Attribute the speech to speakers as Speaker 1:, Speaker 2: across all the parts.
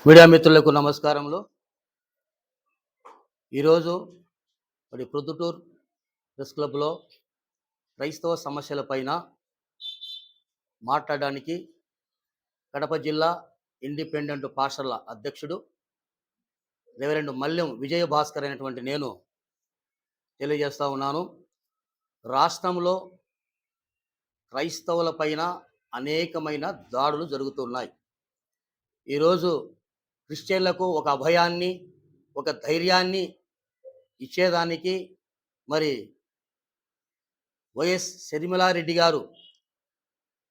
Speaker 1: Media మిత్రులకు నమస్కారములు. ఈరోజు ప్రొద్దుటూరు ప్రెస్ క్లబ్లో క్రైస్తవ సమస్యలపైన మాట్లాడడానికి కడప జిల్లా ఇండిపెండెంట్ పాస్టర్ల అధ్యక్షుడు రెవరెండ్ మల్యం విజయభాస్కర్ అయినటువంటి నేను తెలియజేస్తా ఉన్నాను. రాష్ట్రంలో క్రైస్తవులపైన అనేకమైన దాడులు జరుగుతున్నాయి. ఈరోజు క్రిస్టియన్లకు ఒక అభయాన్ని, ఒక ధైర్యాన్ని ఇచ్చేదానికి వైఎస్ షర్మిలారెడ్డి గారు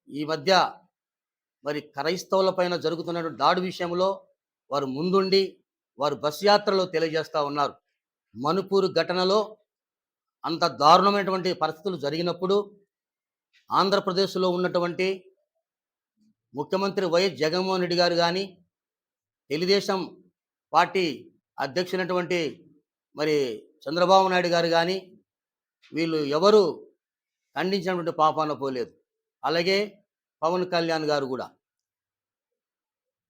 Speaker 1: ఈ మధ్య క్రైస్తవులపైన జరుగుతున్నటువంటి దాడి విషయంలో వారు ముందుండి వారు బస్ యాత్రలో తెలియజేస్తూ ఉన్నారు. మణిపూర్ ఘటనలో అంత దారుణమైనటువంటి పరిస్థితులు జరిగినప్పుడు ఆంధ్రప్రదేశ్లో ఉన్నటువంటి ముఖ్యమంత్రి వైఎస్ జగన్మోహన్ రెడ్డి గారు కానీ, తెలుగుదేశం పార్టీ అధ్యక్షునటువంటి చంద్రబాబు నాయుడు గారు కానీ వీళ్ళు ఎవరు ఖండించినటువంటి పాపాన పోలేదు. అలాగే పవన్ కళ్యాణ్ గారు కూడా.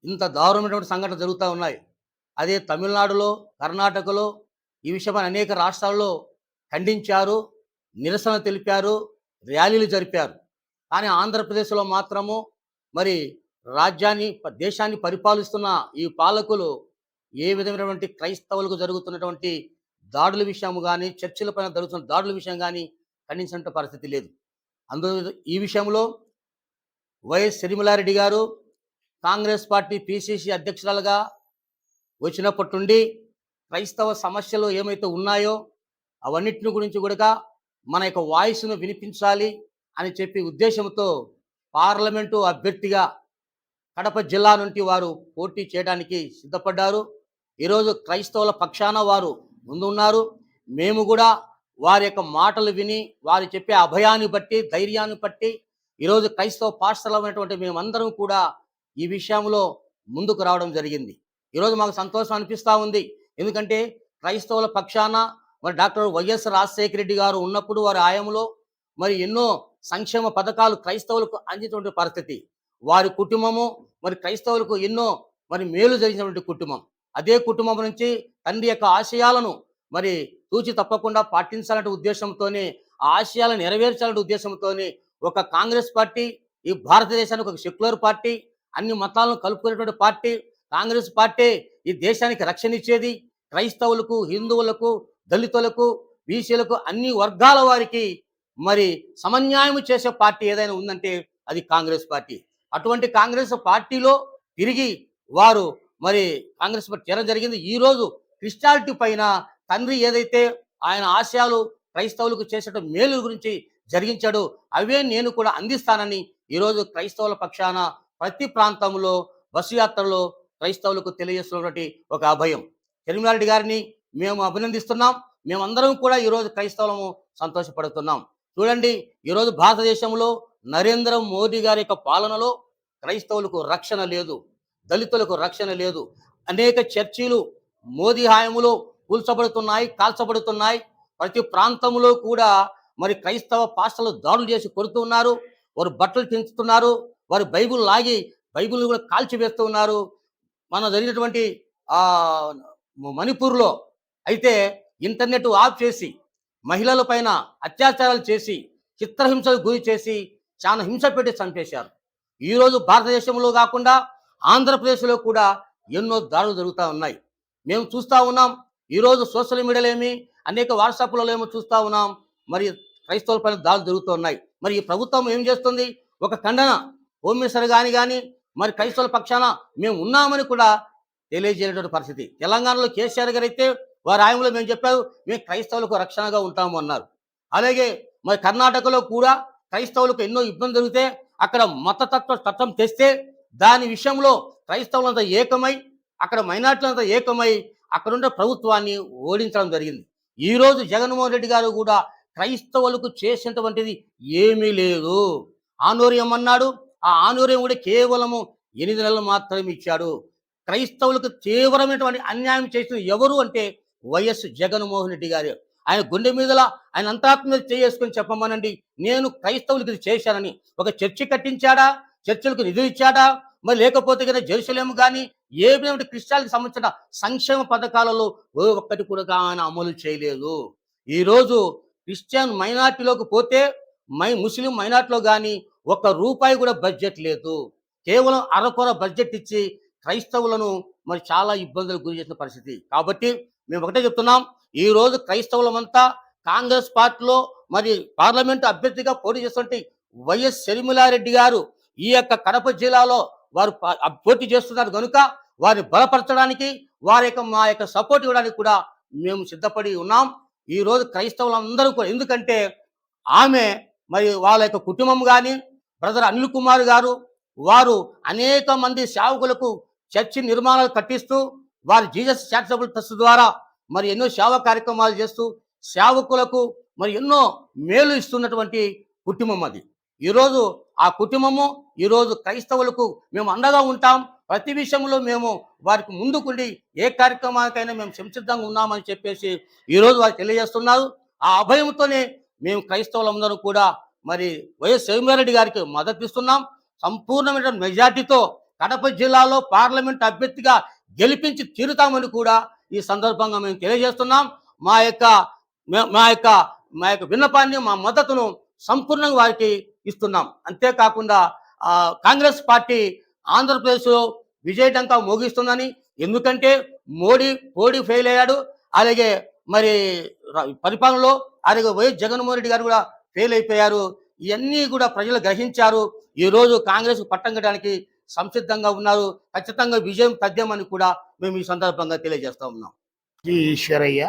Speaker 1: ఇంత దారుణమైనటువంటి సంఘటనలు జరుగుతూ ఉన్నాయి. అదే తమిళనాడులో, కర్ణాటకలో ఈ విషయమై అనేక రాష్ట్రాల్లో ఖండించారు, నిరసన తెలిపారు, ర్యాలీలు జరిపారు. కానీ ఆంధ్రప్రదేశ్లో మాత్రము దేశాన్ని పరిపాలిస్తున్న ఈ పాలకులు ఏ విధమైనటువంటి క్రైస్తవులకు జరుగుతున్నటువంటి దాడుల విషయం కానీ, చర్చిలపైన జరుగుతున్న దాడుల విషయం కానీ ఖండించినటువంటి పరిస్థితి లేదు. అందులో ఈ విషయంలో వైఎస్ షర్మిలారెడ్డి గారు కాంగ్రెస్ పార్టీ పిసిసి అధ్యక్షురాలుగా వచ్చినప్పటి నుండి క్రైస్తవ సమస్యలు ఏమైతే ఉన్నాయో అవన్నిటిని గురించి కూడా మన యొక్క వాయిస్ను వినిపించాలి అని చెప్పి ఉద్దేశంతో పార్లమెంటు అభ్యర్థిగా కడప జిల్లా నుండి వారు పోటీ చేయడానికి సిద్ధపడ్డారు. ఈరోజు క్రైస్తవుల పక్షాన వారు ముందున్నారు. మేము కూడా వారి యొక్క మాటలు విని వారు చెప్పే అభయాన్ని బట్టి, ధైర్యాన్ని బట్టి ఈరోజు క్రైస్తవ పాస్టర్లమైనటువంటి మేమందరం కూడా ఈ విషయంలో ముందుకు రావడం జరిగింది. ఈరోజు మాకు సంతోషం అనిపిస్తూ ఉంది. ఎందుకంటే క్రైస్తవుల పక్షాన డాక్టర్ వైఎస్ రాజశేఖర రెడ్డి గారు ఉన్నప్పుడు వారి ఆయంలో ఎన్నో సంక్షేమ పథకాలు క్రైస్తవులకు అందించినటువంటి పరిస్థితి. వారి కుటుంబము క్రైస్తవులకు ఎన్నో మేలు జరిగినటువంటి కుటుంబం. అదే కుటుంబం నుంచి తండ్రి యొక్క ఆశయాలను తూచి తప్పకుండా పాటించాలనే ఉద్దేశంతోనే, ఆ ఆశయాలను నెరవేర్చాలనే ఉద్దేశంతోనే ఒక కాంగ్రెస్ పార్టీ ఈ భారతదేశానికి ఒక సెక్యులర్ పార్టీ, అన్ని మతాలను కలుపుకునేటువంటి పార్టీ కాంగ్రెస్ పార్టీ ఈ దేశానికి రక్షణ ఇచ్చేది. క్రైస్తవులకు, హిందువులకు, దళితులకు, బీసీలకు అన్ని వర్గాల వారికి సమన్యాయం చేసే పార్టీ ఏదైనా ఉందంటే అది కాంగ్రెస్ పార్టీ. అటువంటి కాంగ్రెస్ పార్టీలో తిరిగి వారు కాంగ్రెస్ పార్టీ చేరడం జరిగింది. ఈరోజు క్రిస్టియానిటీ పైన తండ్రి ఏదైతే ఆయన ఆశయాలు క్రైస్తవులకు చేసేట మేలు గురించి జరిగించాడో అవే నేను కూడా అందిస్తానని ఈరోజు క్రైస్తవుల పక్షాన ప్రతి ప్రాంతంలో బస్సు యాత్రలో క్రైస్తవులకు తెలియజేస్తున్నటువంటి ఒక అభయం. షర్మిలారెడ్డి గారిని మేము అభినందిస్తున్నాం. మేమందరం కూడా ఈరోజు క్రైస్తవులము సంతోషపడుతున్నాం. చూడండి, ఈరోజు భారతదేశంలో నరేంద్ర మోదీ గారి యొక్క పాలనలో క్రైస్తవులకు రక్షణ లేదు, దళితులకు రక్షణ లేదు. అనేక చర్చిలు మోదీ హయాంలో కూల్చబడుతున్నాయి, కాల్చబడుతున్నాయి. ప్రతి ప్రాంతంలో కూడా క్రైస్తవ పాస్టర్లు దాడులు చేసి కొడుతున్నారు. వారు బట్టలు తెంచుతున్నారు, వారు బైబిల్ లాగి బైబిల్ కూడా కాల్చివేస్తూ ఉన్నారు. మన జరిగినటువంటి మణిపూర్లో అయితే ఇంటర్నెట్ ఆఫ్ చేసి మహిళల పైన అత్యాచారాలు చేసి చిత్రహింసకు గురి చేసి చాలా హింస పెట్టి చంపేశారు. ఈరోజు భారతదేశంలో కాకుండా ఆంధ్రప్రదేశ్లో కూడా ఎన్నో దాడులు జరుగుతూ ఉన్నాయి. మేము చూస్తూ ఉన్నాం. ఈరోజు సోషల్ మీడియాలో ఏమి, అనేక వాట్సాప్లలో ఏమో చూస్తూ ఉన్నాం. క్రైస్తవుల పైన దాడులు జరుగుతూ ఉన్నాయి. ఈ ప్రభుత్వం ఏం చేస్తుంది? ఒక ఖండన హోమ్ మినిస్టర్ కానీ క్రైస్తవుల పక్షాన మేము ఉన్నామని కూడా తెలియజేయనటువంటి పరిస్థితి. తెలంగాణలో కేసీఆర్ గారు అయితే వారి ఆయనలో మేము చెప్పారు, మేము క్రైస్తవులకు రక్షణగా ఉంటాము అన్నారు. అలాగే కర్ణాటకలో కూడా క్రైస్తవులకు ఎన్నో ఇబ్బంది జరిగితే అక్కడ మతతత్వ చట్టం తెస్తే దాని విషయంలో క్రైస్తవులంతా ఏకమై, అక్కడ మైనార్టీలంతా ఏకమై అక్కడున్న ప్రభుత్వాన్ని ఓడించడం జరిగింది. ఈరోజు జగన్మోహన్ రెడ్డి గారు కూడా క్రైస్తవులకు చేసినటువంటిది ఏమీ లేదు. ఆనూర్యం అన్నాడు. ఆ ఆనూర్యం కూడా కేవలము 8 నెలలు మాత్రమే ఇచ్చాడు. క్రైస్తవులకు తీవ్రమైనటువంటి అన్యాయం చేసిన ఎవరు అంటే వైఎస్ జగన్మోహన్ రెడ్డి గారు. ఆయన గుండె మీదలా ఆయన అంతరాత్మ మీద చేసుకొని చెప్పమనండి, నేను క్రైస్తవులకు ఇది చేశానని. ఒక చర్చి కట్టించాడా? చర్చిలకు నిధులు ఇచ్చాడా? లేకపోతే జెరూసలేం కానీ ఏ విధమైన క్రిస్టియానికి సంబంధించిన సంక్షేమ పథకాలలో ఏ ఒక్కటి కూడా ఆయన అమలు చేయలేదు. ఈరోజు క్రిస్టియన్ మైనారిటీలోకి పోతే ముస్లిం మైనారిటీలో గాని ఒక్క రూపాయి కూడా బడ్జెట్ లేదు. కేవలం అరకొర బడ్జెట్ ఇచ్చి క్రైస్తవులను మరి చాలా ఇబ్బందులకు గురి చేసిన పరిస్థితి. కాబట్టి మేము ఒకటే చెప్తున్నాం. ఈరోజు క్రైస్తవులమంతా కాంగ్రెస్ పార్టీలో మరి పార్లమెంటు అభ్యర్థిగా పోటీ చేస్తుంటే వైఎస్ షర్మిలారెడ్డి గారు ఈ యొక్క కడప జిల్లాలో వారు పోటీ చేస్తున్నారు కనుక వారిని బలపరచడానికి మా యొక్క సపోర్ట్ ఇవ్వడానికి కూడా మేము సిద్ధపడి ఉన్నాం. ఈరోజు క్రైస్తవులందరూ కూడా, ఎందుకంటే ఆమె మరి వాళ్ళ యొక్క కుటుంబం కానీ బ్రదర్ అనిల్ కుమార్ గారు వారు అనేక మంది సేవకులకు చర్చి నిర్మాణాలు కట్టిస్తూ వారి జీసస్ చారిటబుల్ ట్రస్ట్ ద్వారా మరి ఎన్నో సేవా కార్యక్రమాలు చేస్తూ సేవకులకు మరి ఎన్నో మేలు ఇస్తున్నటువంటి కుటుంబం అది. ఈరోజు ఆ కుటుంబము ఈరోజు క్రైస్తవులకు మేము అండగా ఉంటాం. ప్రతి విషయంలో మేము వారికి ముందుకుండి ఏ కార్యక్రమానికైనా మేము సంసిద్ధంగా ఉన్నామని చెప్పేసి ఈరోజు వారు తెలియజేస్తున్నారు. ఆ అభయంతోనే మేము క్రైస్తవులందరూ కూడా మరి వైఎస్ షర్మిలారెడ్డి గారికి మద్దతు ఇస్తున్నాం. సంపూర్ణమైన మెజార్టీతో కడప జిల్లాలో పార్లమెంట్ అభ్యర్థిగా గెలిపించి తీరుతామని కూడా ఈ సందర్భంగా మేము తెలియజేస్తున్నాం. మా యొక్క విన్నపాన్ని, మా మద్దతును సంపూర్ణంగా వారికి ఇస్తున్నాం. అంతేకాకుండా కాంగ్రెస్ పార్టీ ఆంధ్రప్రదేశ్లో విజయడంకా మోగిస్తుందని, ఎందుకంటే మోడీ ఫెయిల్ అయ్యాడు, అలాగే మరి పరిపాలనలో అలాగే వైఎస్ జగన్మోహన్ రెడ్డి గారు కూడా ఫెయిల్ అయిపోయారు. ఇవన్నీ కూడా ప్రజలు గ్రహించారు. ఈరోజు కాంగ్రెస్ పట్టం కట్టడానికి సంసిద్ధంగా ఉన్నారు. ఖచ్చితంగా విజయం తథ్యమని కూడా మేము ఈ సందర్భంగా తెలియజేస్తా ఉన్నాం.
Speaker 2: జి ఈశ్వరయ్య,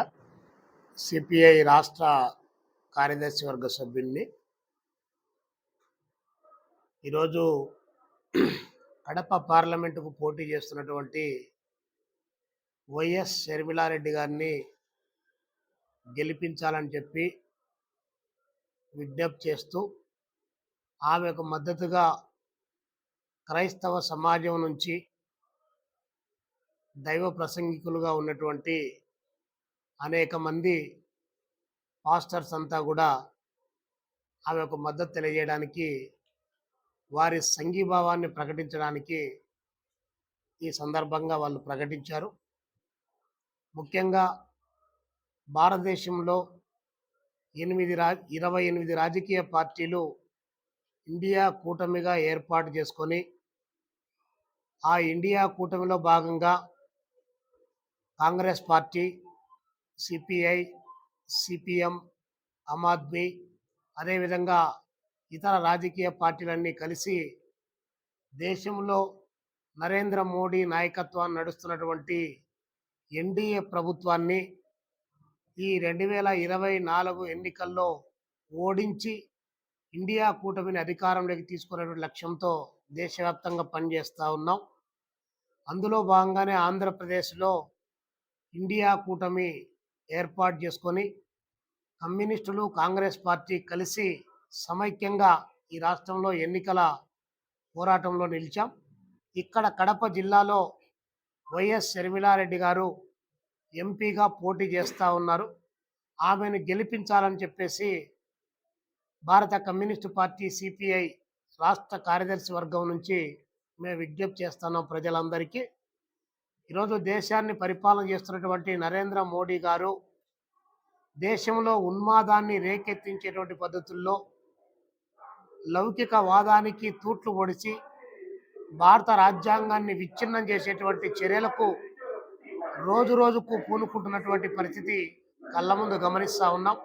Speaker 2: సిపిఐ రాష్ట్ర కార్యదర్శి వర్గ సభ్యుల్ని. ఈరోజు కడప పార్లమెంటుకు పోటీ చేస్తున్నటువంటి వైఎస్ షర్మిలారెడ్డి గారిని గెలిపించాలని చెప్పి విజ్ఞప్తి చేస్తూ ఆమెకు మద్దతుగా క్రైస్తవ సమాజం నుంచి దైవ ప్రసంగికులుగా ఉన్నటువంటి అనేక మంది పాస్టర్స్ అంతా కూడా ఆమెకు మద్దతు తెలియజేయడానికి, వారి సంఘీభావాన్ని ప్రకటించడానికి ఈ సందర్భంగా వాళ్ళు ప్రకటించారు. ముఖ్యంగా భారతదేశంలో 28 రాజకీయ పార్టీలు ఇండియా కూటమిగా ఏర్పాటు చేసుకొని, ఆ ఇండియా కూటమిలో భాగంగా Congress party, CPI, CPM, Aam Aadmi, అదేవిధంగా ఇతర రాజకీయ పార్టీలన్నీ కలిసి దేశంలో నరేంద్ర మోడీ నాయకత్వాన్ని నడుస్తున్నటువంటి ఎన్డీఏ ప్రభుత్వాన్ని ఈ 2024 ఎన్నికల్లో ఓడించి ఇండియా కూటమిని అధికారంలోకి తీసుకునేటువంటి లక్ష్యంతో దేశవ్యాప్తంగా పనిచేస్తూ ఉన్నాం. అందులో భాగంగానే ఆంధ్రప్రదేశ్లో ఇండియా కూటమి ఏర్పాటు చేసుకొని కమ్యూనిస్టులు, కాంగ్రెస్ పార్టీ కలిసి సమైక్యంగా ఈ రాష్ట్రంలో ఎన్నికల పోరాటంలో నిలిచాం. ఇక్కడ కడప జిల్లాలో వైఎస్ షర్మిలారెడ్డి గారు ఎంపీగా పోటీ చేస్తూ ఉన్నారు. ఆమెను గెలిపించాలని చెప్పేసి భారత కమ్యూనిస్టు పార్టీ సిపిఐ రాష్ట్ర కార్యదర్శి వర్గం నుంచి మేము విజ్ఞప్తి చేస్తున్నాం ప్రజలందరికీ. ఈరోజు దేశాన్ని పరిపాలన చేస్తున్నటువంటి నరేంద్ర మోడీ గారు దేశంలో ఉన్మాదాన్ని రేకెత్తించేటువంటి పద్ధతుల్లో లౌకికవాదానికి తూట్లు పొడిచి భారత రాజ్యాంగాన్ని విచ్ఛిన్నం చేసేటువంటి చర్యలకు రోజు రోజుకు పూనుకుంటున్నటువంటి పరిస్థితి కళ్ళ ముందు గమనిస్తూ ఉన్నాం.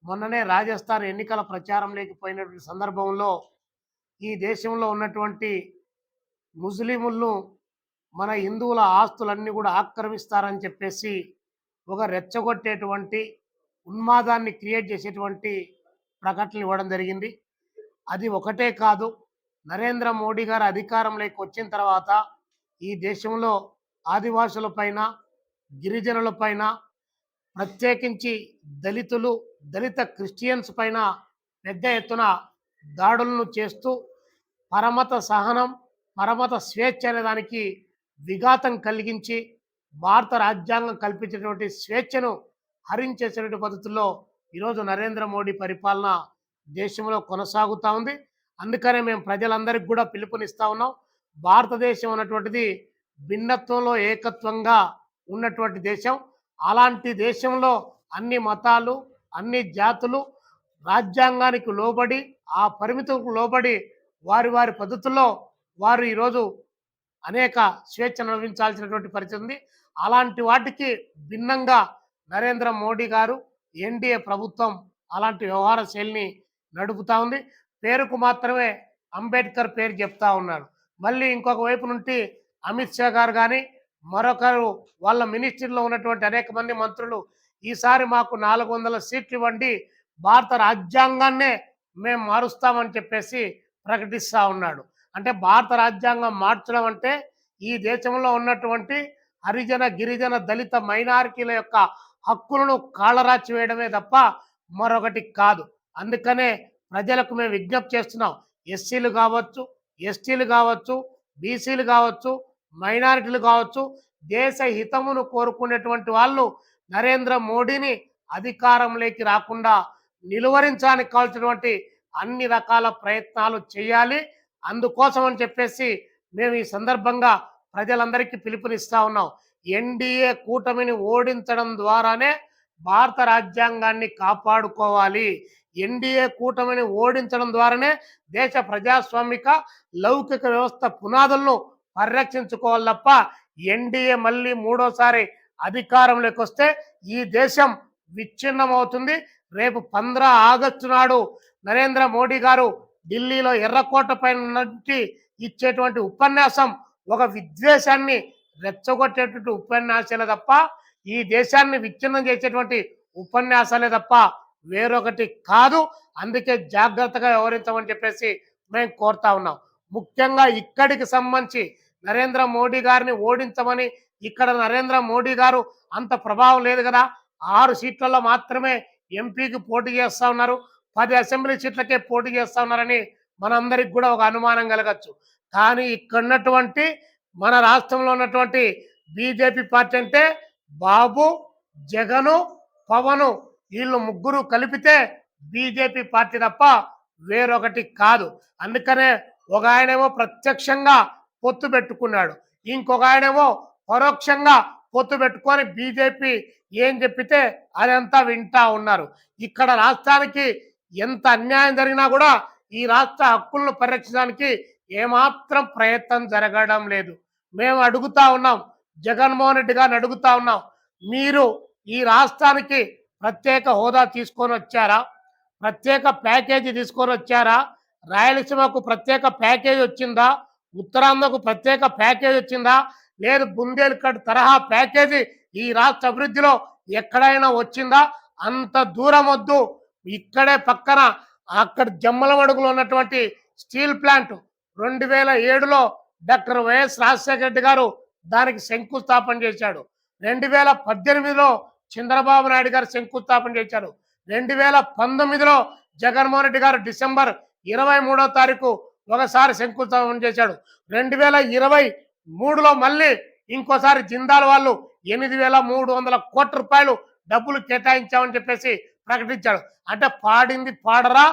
Speaker 2: మొన్ననే రాజస్థాన్ ఎన్నికల ప్రచారం లేకపోయినటువంటి సందర్భంలో ఈ దేశంలో ఉన్నటువంటి ముస్లింలను మన హిందువుల ఆస్తులన్నీ కూడా ఆక్రమిస్తారని చెప్పేసి ఒక రెచ్చగొట్టేటువంటి ఉన్మాదాన్ని క్రియేట్ చేసేటువంటి ప్రకటనలు ఇవ్వడం జరిగింది. అది ఒకటే కాదు, నరేంద్ర మోడీ గారు అధికారంలోకి వచ్చిన తర్వాత ఈ దేశంలో ఆదివాసులపైన, గిరిజనులపైన, ప్రత్యేకించి దళితులు, దళిత క్రిస్టియన్స్ పైన పెద్ద ఎత్తున దాడులను చేస్తూ పరమత సహనం, పరమత స్వేచ్ఛ అనే దానికి విఘాతం కలిగించి భారత రాజ్యాంగం కల్పించినటువంటి స్వేచ్ఛను హరించేసినటువంటి పద్ధతుల్లో ఈరోజు నరేంద్ర మోడీ పరిపాలన దేశంలో కొనసాగుతూ ఉంది. అందుకనే మేము ప్రజలందరికీ కూడా పిలుపునిస్తూ ఉన్నాం. భారతదేశం అన్నటువంటిది భిన్నత్వంలో ఏకత్వంగా ఉన్నటువంటి దేశం. అలాంటి దేశంలో అన్ని మతాలు, అన్ని జాతులు రాజ్యాంగానికి లోబడి, ఆ పరిమితులకు లోబడి వారి వారి పద్ధతుల్లో వారు ఈరోజు అనేక స్వేచ్ఛను అనుభవించాల్సినటువంటి పరిస్థితి ఉంది. అలాంటి వాటికి భిన్నంగా నరేంద్ర మోడీ గారు, ఎన్డీఏ ప్రభుత్వం అలాంటి వ్యవహార శైలిని నడుపుతా ఉంది. పేరుకు మాత్రమే అంబేద్కర్ పేరు చెప్తా ఉన్నారు. మళ్ళీ ఇంకొక వైపు నుండి అమిత్ షా గారు కానీ మరొకరు వాళ్ళ మినిస్ట్రీలో ఉన్నటువంటి అనేక మంది మంత్రులు ఈసారి మాకు 400 సీట్లు ఇవ్వండి, భారత రాజ్యాంగాన్నే మేము మారుస్తామని చెప్పేసి ప్రకటిస్తూ ఉన్నాడు. అంటే భారత రాజ్యాంగం మార్చడం అంటే ఈ దేశంలో ఉన్నటువంటి హరిజన, గిరిజన, దళిత మైనారిటీల యొక్క హక్కులను కాళ్ళరాచి వేయడమే తప్ప మరొకటి కాదు. అందుకనే ప్రజలకు మేము విజ్ఞప్తి చేస్తున్నాం. ఎస్సీలు కావచ్చు, ఎస్టీలు కావచ్చు, బీసీలు కావచ్చు, మైనారిటీలు కావచ్చు, దేశ హితమును కోరుకునేటువంటి వాళ్ళు నరేంద్ర మోడీని అధికారంలోకి రాకుండా నిలువరించడానికి కావాల్సినటువంటి అన్ని రకాల ప్రయత్నాలు చేయాలి. అందుకోసం అని చెప్పేసి మేము ఈ సందర్భంగా ప్రజలందరికీ పిలుపునిస్తా ఉన్నాం. ఎన్డీఏ కూటమిని ఓడించడం ద్వారానే భారత రాజ్యాంగాన్ని కాపాడుకోవాలి. ఎన్డీఏ కూటమిని ఓడించడం ద్వారానే దేశ ప్రజాస్వామిక లౌకిక వ్యవస్థ పునాదులను పరిరక్షించుకోవాలి తప్ప ఎన్డీఏ మళ్ళీ మూడోసారి అధికారంలోకి వస్తే ఈ దేశం విచ్ఛిన్నమవుతుంది. రేపు 15 ఆగస్టు నాడు నరేంద్ర మోడీ గారు ఢిల్లీలో ఎర్రకోట పైన నుంచి ఇచ్చేటువంటి ఉపన్యాసం ఒక విద్వేషాన్ని రెచ్చగొట్టేటువంటి ఉపన్యాసాలే తప్ప ఈ దేశాన్ని విచ్ఛిన్నం చేసేటువంటి ఉపన్యాసాలే తప్ప వేరొకటి కాదు. అందుకే జాగ్రత్తగా వ్యవహరించమని చెప్పేసి మేము కోరుతా ఉన్నాం. ముఖ్యంగా ఇక్కడికి సంబంధించి నరేంద్ర మోడీ గారిని ఓడించమని, ఇక్కడ నరేంద్ర మోడీ గారు అంత ప్రభావం లేదు కదా, 6 సీట్లలో మాత్రమే ఎంపీకి పోటీ చేస్తూ ఉన్నారు, 10 అసెంబ్లీ సీట్లకే పోటీ చేస్తూ ఉన్నారని మనందరికి కూడా ఒక అనుమానం కలగచ్చు. కానీ ఇక్కడ ఉన్నటువంటి మన రాష్ట్రంలో ఉన్నటువంటి బీజేపీ పార్టీ అంటే బాబు, జగను, పవను వీళ్ళు ముగ్గురు కలిపితే బీజేపీ పార్టీ తప్ప వేరొకటి కాదు. అందుకనే ఒక ఆయనేమో ప్రత్యక్షంగా పొత్తు పెట్టుకున్నాడు, ఇంకొక ఆయనేమో పరోక్షంగా పొత్తు పెట్టుకొని బీజేపీ ఏం చెప్పితే అదంతా వింటా ఉన్నారు. ఇక్కడ రాష్ట్రానికి ఎంత అన్యాయం జరిగినా కూడా ఈ రాష్ట్ర హక్కులను పరిరక్షించడానికి ఏమాత్రం ప్రయత్నం జరగడం లేదు. మేము అడుగుతా ఉన్నాం, జగన్మోహన్ రెడ్డి గారిని అడుగుతా ఉన్నాం, మీరు ఈ రాష్ట్రానికి ప్రత్యేక హోదా తీసుకొని వచ్చారా? ప్రత్యేక ప్యాకేజీ తీసుకొని వచ్చారా? రాయలసీమకు ప్రత్యేక ప్యాకేజీ వచ్చిందా? ఉత్తరాంధ్రకు ప్రత్యేక ప్యాకేజీ వచ్చిందా? లేదు బుందేల్ఖండ్ తరహా ప్యాకేజీ ఈ రాష్ట్ర అభివృద్ధిలో ఎక్కడైనా వచ్చిందా? అంత దూరం వద్దు, ఇక్కడే పక్కన అక్కడ జమ్మలమడుగులో ఉన్నటువంటి స్టీల్ ప్లాంట్ 2007లో డాక్టర్ వైఎస్ రాజశేఖర రెడ్డి గారు దానికి శంకుస్థాపన చేశాడు. 2018లో చంద్రబాబు నాయుడు గారు శంకుస్థాపన చేశారు. 2019లో జగన్మోహన్ రెడ్డి గారు డిసెంబర్ 23వ తారీఖు ఒకసారి శంకుస్థాపన చేశాడు. 2023లో మళ్ళీ ఇంకోసారి జిందాల్ వాళ్ళు 8,300 కోట్ల రూపాయలు డబ్బులు కేటాయించామని చెప్పేసి ప్రకటించాడు. అంటే పాడింది పాడరా,